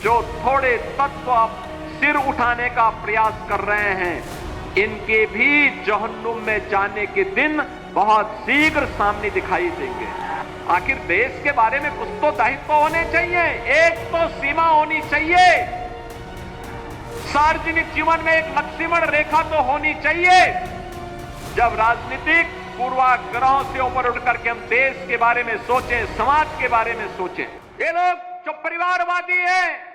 जो थोड़े तत्व अब सिर उठाने का प्रयास कर रहे हैं, इनके भी जहन्नुम में जाने के दिन बहुत शीघ्र सामने दिखाई देंगे। आखिर देश के बारे में कुछ तो दायित्व होने चाहिए, एक तो सीमा होनी चाहिए, सार्वजनिक जीवन में एक लक्ष्मण रेखा तो होनी चाहिए। जब राजनीतिक पूर्वाग्रहों से ऊपर उठ करके हम देश के बारे में सोचें, समाज के बारे में सोचें। ये लोग जो परिवारवादी हैं,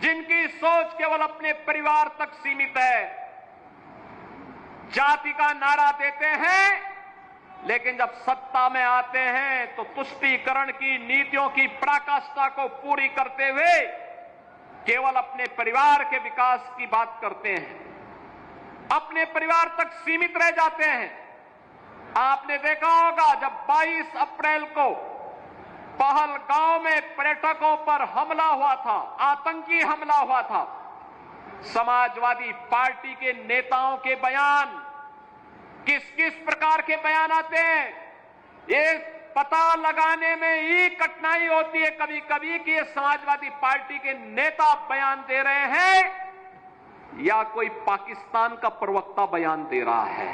जिनकी सोच केवल अपने परिवार तक सीमित है, जाति का नारा देते हैं, लेकिन जब सत्ता में आते हैं तो तुष्टीकरण की नीतियों की पराकाष्ठा को पूरी करते हुए केवल अपने परिवार के विकास की बात करते हैं, अपने परिवार तक सीमित रह जाते हैं। आपने देखा होगा जब 22 अप्रैल को पहलगांव में पर्यटकों पर हमला हुआ था, आतंकी हमला हुआ था, समाजवादी पार्टी के नेताओं के बयान किस किस प्रकार के बयान आते हैं, ये पता लगाने में ही कठिनाई होती है कभी कभी कि ये समाजवादी पार्टी के नेता बयान दे रहे हैं या कोई पाकिस्तान का प्रवक्ता बयान दे रहा है।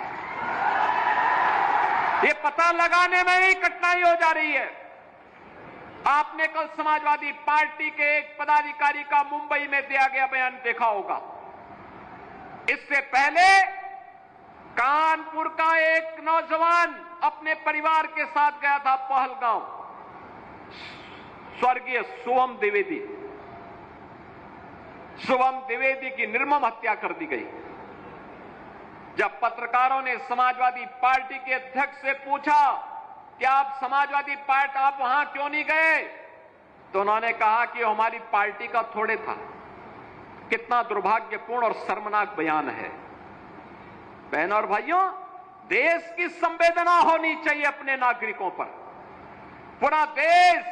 ये पता लगाने में ही कठिनाई हो जा रही है। आपने कल समाजवादी पार्टी के एक पदाधिकारी का मुंबई में दिया गया बयान देखा होगा। इससे पहले कानपुर का एक नौजवान अपने परिवार के साथ गया था पहलगांव, स्वर्गीय शुभम द्विवेदी की निर्मम हत्या कर दी गई। जब पत्रकारों ने समाजवादी पार्टी के अध्यक्ष से पूछा कि आप समाजवादी पार्टी आप वहां क्यों नहीं गए, तो उन्होंने कहा कि हमारी पार्टी का थोड़े था। कितना दुर्भाग्यपूर्ण और शर्मनाक बयान है। बहनों और भाइयों, देश की संवेदना होनी चाहिए अपने नागरिकों पर। पूरा देश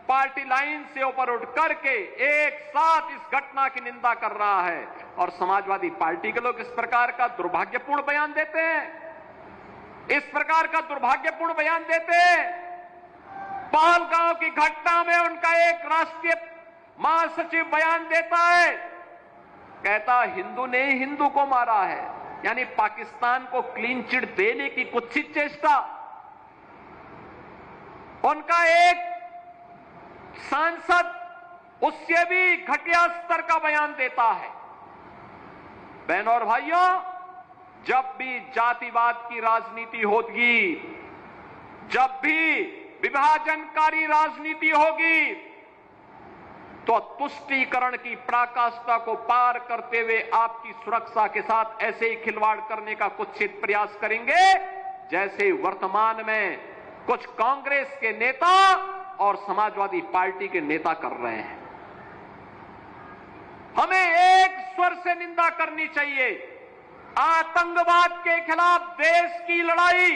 पार्टी लाइन से ऊपर उठ करके एक साथ इस घटना की निंदा कर रहा है और समाजवादी पार्टी के लोग इस प्रकार का दुर्भाग्यपूर्ण बयान देते हैं, इस प्रकार का दुर्भाग्यपूर्ण बयान देते हैं। पहलगांव की घटना में उनका एक राष्ट्रीय महासचिव बयान देता है, कहता हिंदू ने हिंदू को मारा है, यानी पाकिस्तान को क्लीन चिट देने की कुत्सित चेष्टा। उनका एक सांसद उससे भी घटिया स्तर का बयान देता है। बहनों और भाइयों, जब भी जातिवाद की राजनीति होगी, जब भी विभाजनकारी राजनीति होगी, तो तुष्टीकरण की पराकाष्ठा को पार करते हुए आपकी सुरक्षा के साथ ऐसे ही खिलवाड़ करने का कुत्सित प्रयास करेंगे जैसे वर्तमान में कुछ कांग्रेस के नेता और समाजवादी पार्टी के नेता कर रहे हैं। हमें एक स्वर से निंदा करनी चाहिए। आतंकवाद के खिलाफ देश की लड़ाई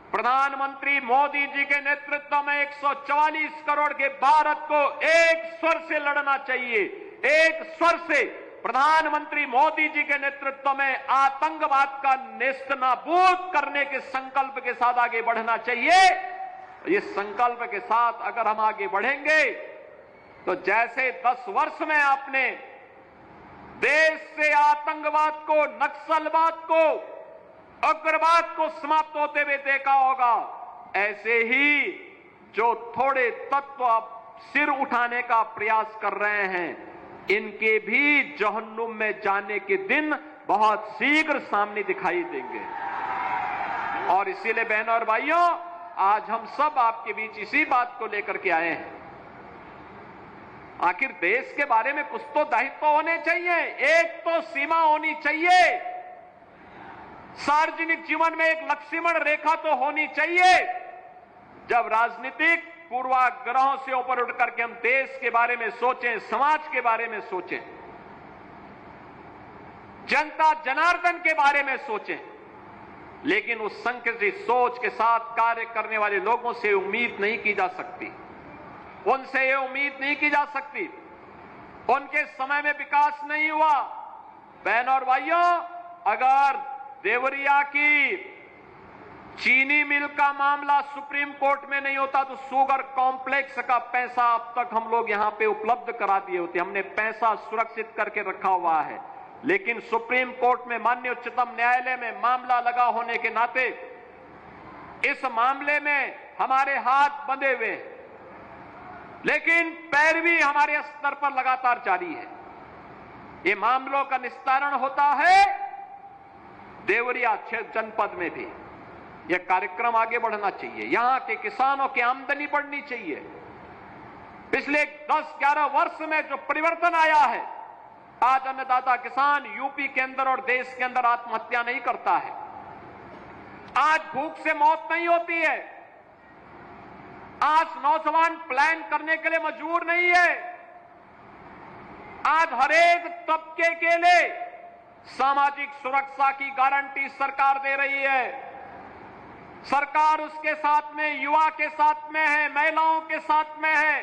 प्रधानमंत्री मोदी जी के नेतृत्व में 144 करोड़ के भारत को एक स्वर से लड़ना चाहिए। एक स्वर से प्रधानमंत्री मोदी जी के नेतृत्व में आतंकवाद का नेस्तनाबूद करने के संकल्प के साथ आगे बढ़ना चाहिए। इस संकल्प के साथ अगर हम आगे बढ़ेंगे तो जैसे 10 वर्ष में आपने देश से आतंकवाद को, नक्सलवाद को, उग्रवाद को समाप्त होते हुए देखा होगा, ऐसे ही जो थोड़े तत्व अब सिर उठाने का प्रयास कर रहे हैं, इनके भी जहन्नुम में जाने के दिन बहुत शीघ्र सामने दिखाई देंगे। और इसीलिए बहनों और भाइयों, आज हम सब आपके बीच इसी बात को लेकर के आए हैं। आखिर देश के बारे में कुछ तो दायित्व होने चाहिए, एक तो सीमा होनी चाहिए, सार्वजनिक जीवन में एक लक्ष्मण रेखा तो होनी चाहिए। जब राजनीतिक पूर्वाग्रहों से ऊपर उठ करके हम देश के बारे में सोचें, समाज के बारे में सोचें, जनता जनार्दन के बारे में सोचें, लेकिन उस संकुचित सोच के साथ कार्य करने वाले लोगों से उम्मीद नहीं की जा सकती, उनसे ये उम्मीद नहीं की जा सकती। उनके समय में विकास नहीं हुआ। बहनों और भाइयों, अगर देवरिया की चीनी मिल का मामला सुप्रीम कोर्ट में नहीं होता तो शुगर कॉम्प्लेक्स का पैसा अब तक हम लोग यहां पे उपलब्ध करा दिए होते। हमने पैसा सुरक्षित करके रखा हुआ है, लेकिन सुप्रीम कोर्ट में, माननीय उच्चतम न्यायालय में मामला लगा होने के नाते इस मामले में हमारे हाथ बंधे हुए हैं, लेकिन पैरवी हमारे स्तर पर लगातार जारी है। ये मामलों का निस्तारण होता है देवरिया जनपद में भी। यह कार्यक्रम आगे बढ़ना चाहिए, यहां के किसानों की आमदनी बढ़नी चाहिए। पिछले 10-11 वर्ष में जो परिवर्तन आया है, आज अन्नदाता किसान यूपी के अंदर और देश के अंदर आत्महत्या नहीं करता है, आज भूख से मौत नहीं होती है, आज नौजवान प्लान करने के लिए मजबूर नहीं है, आज हरेक तबके के लिए सामाजिक सुरक्षा की गारंटी सरकार दे रही है। सरकार उसके साथ में, युवा के साथ में है, महिलाओं के साथ में है,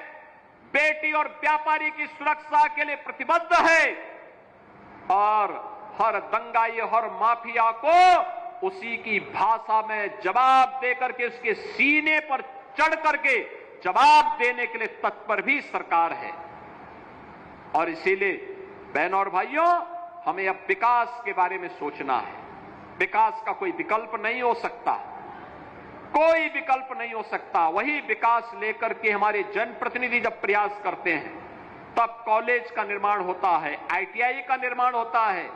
बेटी और व्यापारी की सुरक्षा के लिए प्रतिबद्ध है और हर दंगाई, हर माफिया को उसी की भाषा में जवाब देकर के उसके सीने पर चढ़ करके जवाब देने के लिए तत्पर भी सरकार है। और इसीलिए बहनों और भाइयों, हमें अब विकास के बारे में सोचना है। विकास का कोई विकल्प नहीं हो सकता, कोई विकल्प नहीं हो सकता। वही विकास लेकर के हमारे जनप्रतिनिधि जब प्रयास करते हैं तब कॉलेज का निर्माण होता है, आईटीआई का निर्माण होता है।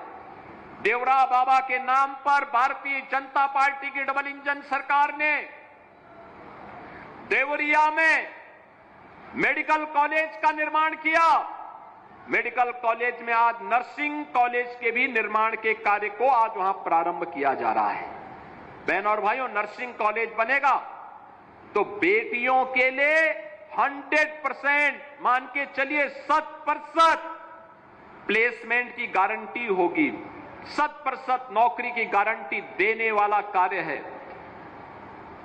देवरा बाबा के नाम पर भारतीय जनता पार्टी की डबल इंजन सरकार ने देवरिया में मेडिकल कॉलेज का निर्माण किया। मेडिकल कॉलेज में आज नर्सिंग कॉलेज के भी निर्माण के कार्य को आज वहां प्रारंभ किया जा रहा है। बहनों और भाइयों, नर्सिंग कॉलेज बनेगा तो बेटियों के लिए 100%, मान के चलिए 100% प्लेसमेंट की गारंटी होगी, 100% नौकरी की गारंटी देने वाला कार्य है।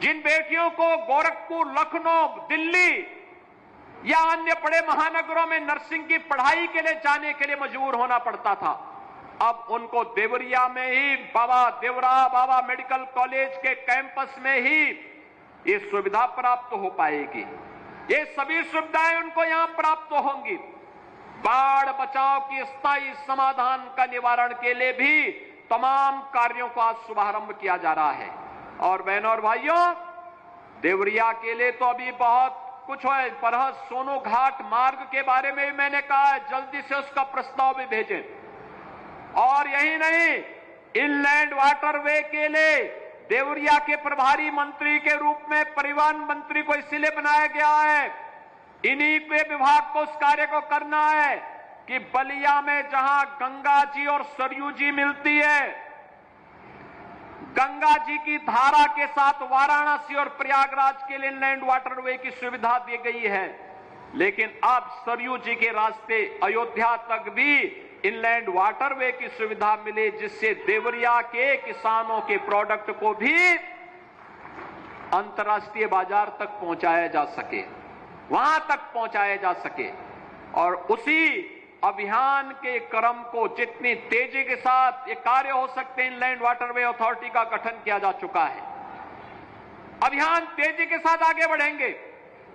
जिन बेटियों को गोरखपुर, लखनऊ, दिल्ली या अन्य बड़े महानगरों में नर्सिंग की पढ़ाई के लिए जाने के लिए मजबूर होना पड़ता था, अब उनको देवरिया में ही देवरा बाबा मेडिकल कॉलेज के कैंपस में ही ये सुविधा प्राप्त हो पाएगी। ये सभी सुविधाएं उनको यहां प्राप्त होंगी। बाढ़ बचाव की स्थायी समाधान का निवारण के लिए भी तमाम कार्यों का आज शुभारंभ किया जा रहा है। और बहनों और भाइयों, देवरिया के लिए तो अभी बहुत कुछ है। परहत सोनू घाट मार्ग के बारे में भी मैंने कहा है, जल्दी से उसका प्रस्ताव भी भेजें। और यही नहीं, इनलैंड वाटरवे के लिए देवरिया के प्रभारी मंत्री के रूप में परिवहन मंत्री को इसलिए बनाया गया है, इन्हीं के विभाग को उस कार्य को करना है कि बलिया में जहां गंगा जी और सरयू जी मिलती है, गंगा जी की धारा के साथ वाराणसी और प्रयागराज के लिए इनलैंड वाटरवे की सुविधा दी गई है, लेकिन अब सरयू जी के रास्ते अयोध्या तक भी इनलैंड वाटरवे की सुविधा मिले, जिससे देवरिया के किसानों के प्रोडक्ट को भी अंतर्राष्ट्रीय बाजार तक पहुंचाया जा सके, वहां तक पहुंचाया जा सके। और उसी अभियान के क्रम को जितनी तेजी के साथ ये कार्य हो सकते हैं, इनलैंड वाटरवे अथॉरिटी का गठन किया जा चुका है। अभियान तेजी के साथ आगे बढ़ेंगे,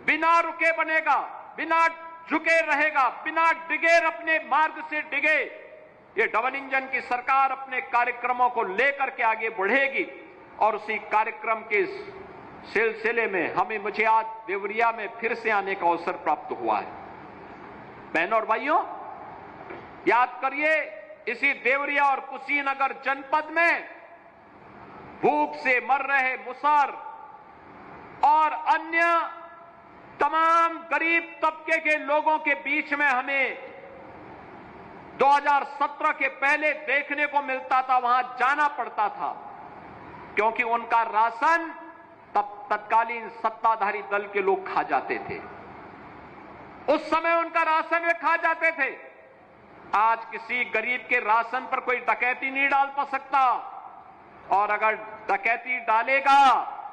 बिना रुके बनेगा, बिना झुके रहेगा, बिना डिगे अपने मार्ग से डिगे। ये डबल इंजन की सरकार अपने कार्यक्रमों को लेकर के आगे बढ़ेगी और उसी कार्यक्रम के सिलसिले में मुझे आज देवरिया में फिर से आने का अवसर प्राप्त हुआ है। बहनों और भाइयों, याद करिए, इसी देवरिया और कुशीनगर जनपद में भूख से मर रहे मुसहर और अन्य तमाम गरीब तबके के लोगों के बीच में हमें 2017 के पहले देखने को मिलता था, वहां जाना पड़ता था, क्योंकि उनका राशन तत्कालीन सत्ताधारी दल के लोग खा जाते थे। उस समय उनका राशन वे खा जाते थे। आज किसी गरीब के राशन पर कोई डकैती नहीं डाल सकता, और अगर डकैती डालेगा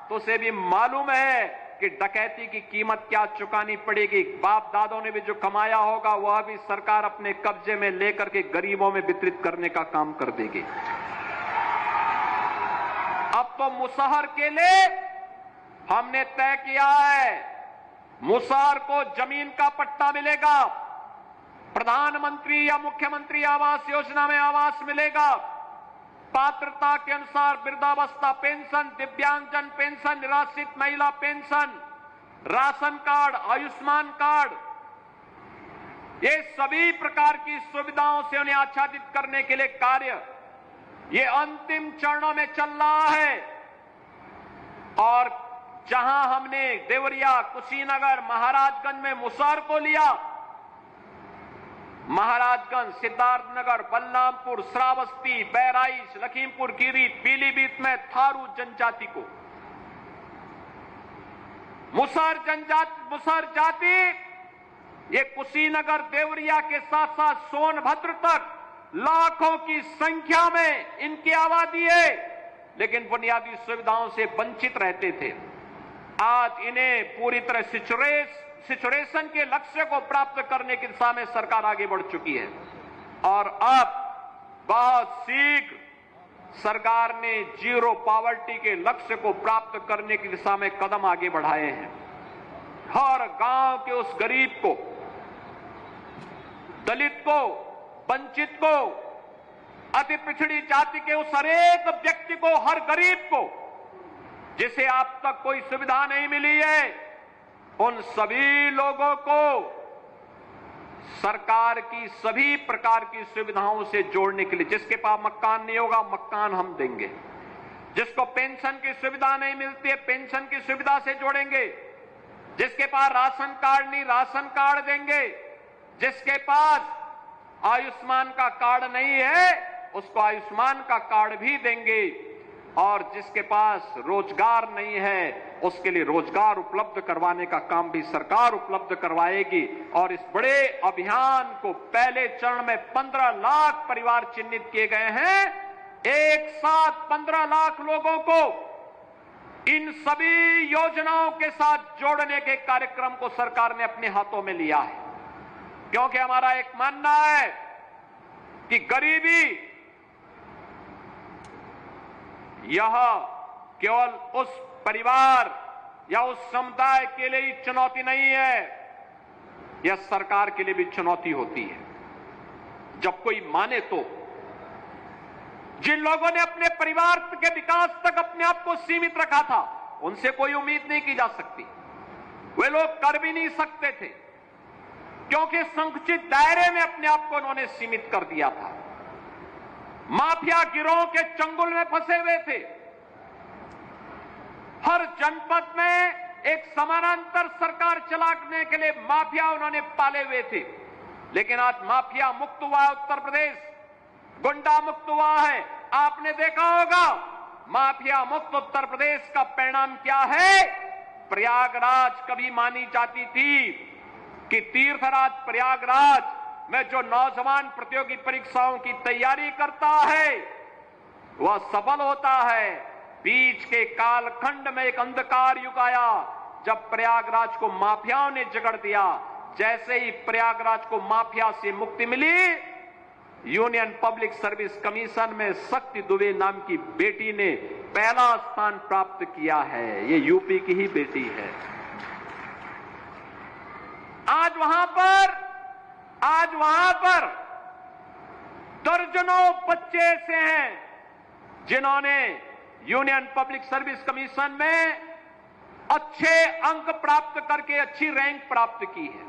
तो उसे भी मालूम है कि डकैती की कीमत क्या चुकानी पड़ेगी। बाप दादों ने भी जो कमाया होगा वह भी सरकार अपने कब्जे में लेकर के गरीबों में वितरित करने का काम कर देगी। अब अब तो मुसहर के लिए हमने तय किया है, मुसहर को जमीन का पट्टा मिलेगा, प्रधानमंत्री या मुख्यमंत्री आवास योजना में आवास मिलेगा, पात्रता के अनुसार वृद्धावस्था पेंशन, दिव्यांगजन पेंशन, निराश्रित महिला pension, ration card, Ayushman card, ये सभी प्रकार की सुविधाओं से उन्हें आच्छादित करने के लिए कार्य ये अंतिम चरणों में चल रहा है। और जहां हमने देवरिया, कुशीनगर, महाराजगंज में मुसहर को लिया, महाराजगंज, सिद्धार्थनगर, बलरामपुर, श्रावस्ती, बहराइच, लखीमपुर खीरी, पीलीभीत में थारू जनजाति को मुसहर जाति ये कुशीनगर, देवरिया के साथ साथ सोनभद्र तक लाखों की संख्या में इनकी आबादी है, लेकिन बुनियादी सुविधाओं से वंचित रहते थे। आज इन्हें पूरी तरह सिचुएशन के लक्ष्य को प्राप्त करने की दिशा में सरकार आगे बढ़ चुकी है और अब बहुत शीघ्र सरकार ने जीरो पॉवर्टी के लक्ष्य को प्राप्त करने की दिशा में कदम आगे बढ़ाए हैं। हर गांव के उस गरीब को, दलित को, वंचित को, अति पिछड़ी जाति के उस हरेक व्यक्ति को, हर गरीब को जिसे अब तक कोई सुविधा नहीं मिली है, उन सभी लोगों को सरकार की सभी प्रकार की सुविधाओं से जोड़ने के लिए, जिसके पास मकान नहीं होगा मकान हम देंगे, जिसको पेंशन की सुविधा नहीं मिलती है पेंशन की सुविधा से जोड़ेंगे, जिसके पास राशन कार्ड नहीं राशन कार्ड देंगे, जिसके पास आयुष्मान का कार्ड नहीं है उसको आयुष्मान का कार्ड भी देंगे, और जिसके पास रोजगार नहीं है उसके लिए रोजगार उपलब्ध करवाने का काम भी सरकार उपलब्ध करवाएगी। और इस बड़े अभियान को पहले चरण में 15 लाख परिवार चिन्हित किए गए हैं। एक साथ 15 लाख लोगों को इन सभी योजनाओं के साथ जोड़ने के कार्यक्रम को सरकार ने अपने हाथों में लिया है, क्योंकि हमारा एक मानना है कि गरीबी यह केवल उस परिवार या उस समुदाय के लिए ही चुनौती नहीं है, यह सरकार के लिए भी चुनौती होती है। जब कोई माने तो जिन लोगों ने अपने परिवार के विकास तक अपने आप को सीमित रखा था उनसे कोई उम्मीद नहीं की जा सकती, वे लोग कर भी नहीं सकते थे, क्योंकि संकुचित दायरे में अपने आप को उन्होंने सीमित कर दिया था। माफिया गिरोह के चंगुल में फंसे हुए थे। हर जनपद में एक समानांतर सरकार चलाने के लिए माफिया उन्होंने पाले हुए थे, लेकिन आज माफिया मुक्त हुआ है उत्तर प्रदेश, गुंडा मुक्त हुआ है। आपने देखा होगा माफिया मुक्त उत्तर प्रदेश का परिणाम क्या है। प्रयागराज कभी मानी जाती थी कि तीर्थराज प्रयागराज में जो नौजवान प्रतियोगी परीक्षाओं की तैयारी करता है वह सफल होता है। बीच के कालखंड में एक अंधकार युग आया जब प्रयागराज को माफियाओं ने जकड़ दिया। जैसे ही प्रयागराज को माफिया से मुक्ति मिली, यूनियन पब्लिक सर्विस कमीशन में शक्ति दुबे नाम की बेटी ने पहला स्थान प्राप्त किया है। ये यूपी की ही बेटी है। आज वहां पर दर्जनों बच्चे ऐसे हैं जिन्होंने यूनियन पब्लिक सर्विस कमीशन में अच्छे अंक प्राप्त करके अच्छी रैंक प्राप्त की है।